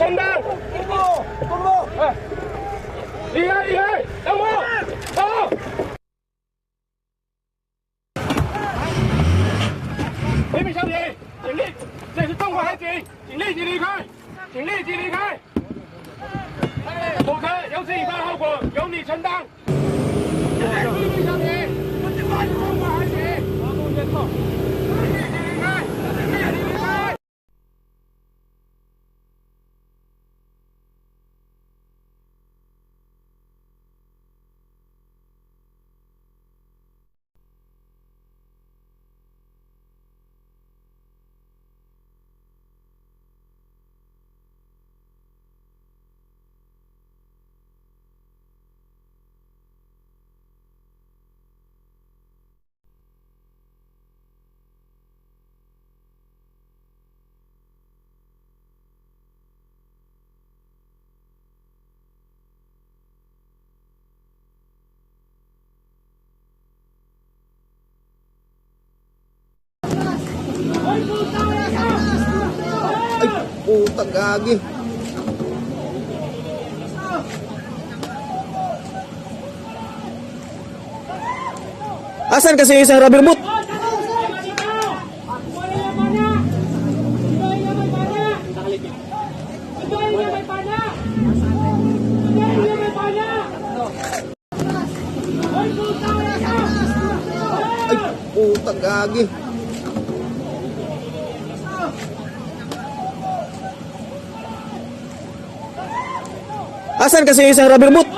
承担。动作！哎，离开，离开，让步，走。别别相停，请立，这是动物海警，请立即离开，请立即离开，否则有此以上后果由你承担。别别相停，动物海警，立即离开，立即离开。Ay, putang gagi. Asan kasi yung isang rubber boot? Ay, putang gagi. Asan kasi yung isang rubber boot?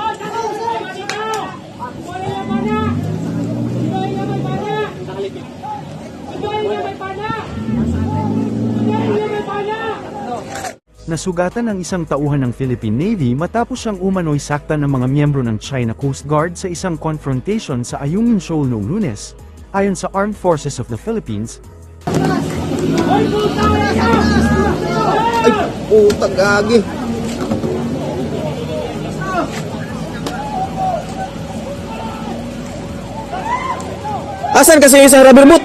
Nasugatan ang isang tauhan ng Philippine Navy matapos siyang umano'y saktan ng mga miyembro ng China Coast Guard sa isang confrontation sa Ayungin Shoal noong Lunes, ayon sa Armed Forces of the Philippines. Ay, putang gagi. Asan kasi yung isang rubber boot?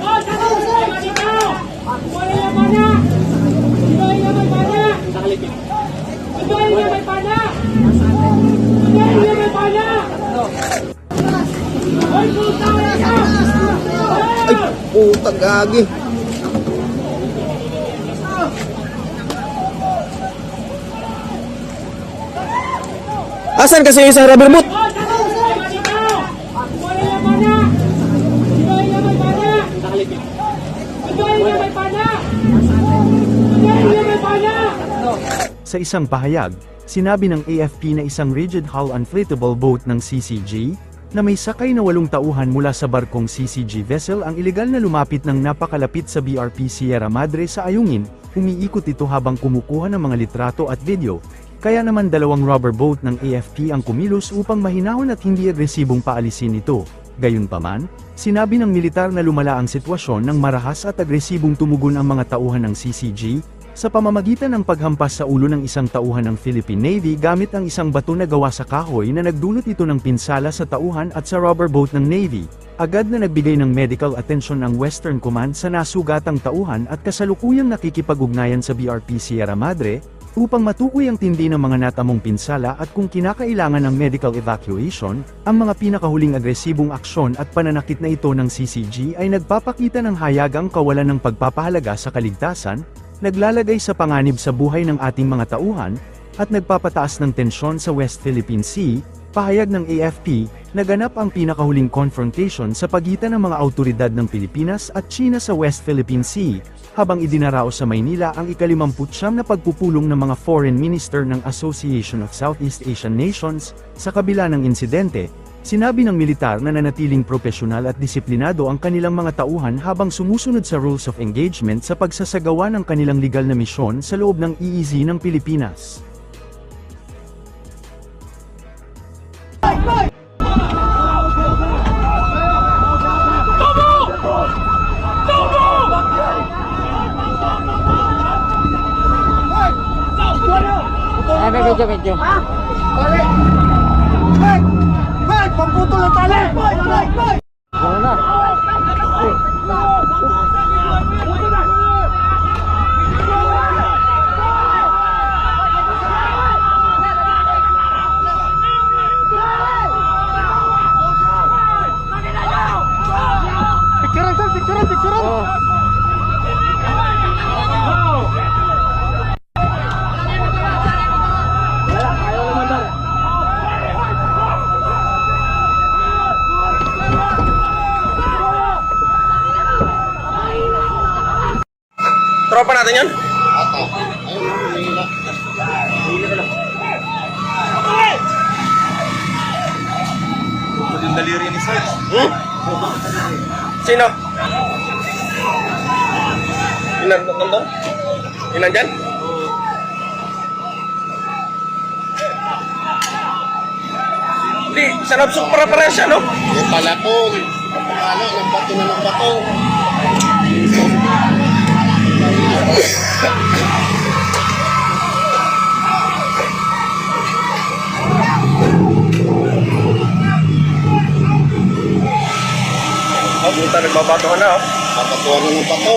Ay, putang gagi. Asan kasi yung isang rubber boot? Sa isang pahayag, sinabi ng AFP na isang rigid hull inflatable boat ng CCG, na may sakay na 8 tauhan mula sa barkong CCG vessel ang ilegal na lumapit ng napakalapit sa BRP Sierra Madre sa Ayungin, umiikot ito habang kumukuha ng mga litrato at video, kaya naman 2 rubber boat ng AFP ang kumilos upang mahinahon at hindi agresibong paalisin ito. Gayunpaman, sinabi ng militar na lumala ang sitwasyon nang marahas at agresibong tumugon ang mga tauhan ng CCG, sa pamamagitan ng paghampas sa ulo ng isang tauhan ng Philippine Navy gamit ang isang bato na gawa sa kahoy na nagdulot ito ng pinsala sa tauhan at sa rubber boat ng Navy. Agad na nagbigay ng medical attention ang Western Command sa nasugatang tauhan at kasalukuyang nakikipag-ugnayan sa BRP Sierra Madre, upang matukoy ang tindi ng mga natamong pinsala at kung kinakailangan ng medical evacuation, ang mga pinakahuling agresibong aksyon at pananakit na ito ng CCG ay nagpapakita ng hayagang kawalan ng pagpapahalaga sa kaligtasan, naglalagay sa panganib sa buhay ng ating mga tauhan, at nagpapataas ng tensyon sa West Philippine Sea. Pahayag ng AFP, naganap ang pinakahuling confrontation sa pagitan ng mga awtoridad ng Pilipinas at China sa West Philippine Sea, habang idinaraos sa Maynila ang ika-59 na pagpupulong ng mga foreign minister ng Association of Southeast Asian Nations. Sa kabila ng insidente, sinabi ng militar na nanatiling propesyonal at disiplinado ang kanilang mga tauhan habang sumusunod sa rules of engagement sa pagsasagawa ng kanilang legal na misyon sa loob ng EEZ ng Pilipinas. Medyo. Hoy! Pangputol ng tali! Ano na? natin yan? Yung daliri ni Sir. Sino? Nandun? Yung nandyan? Hindi, sa nabsok para siya, no? Yung palakong. Ano, ng bato na ng bato. Oh, buta, nagbabatuhan na, oh. Papatuan na ng bato.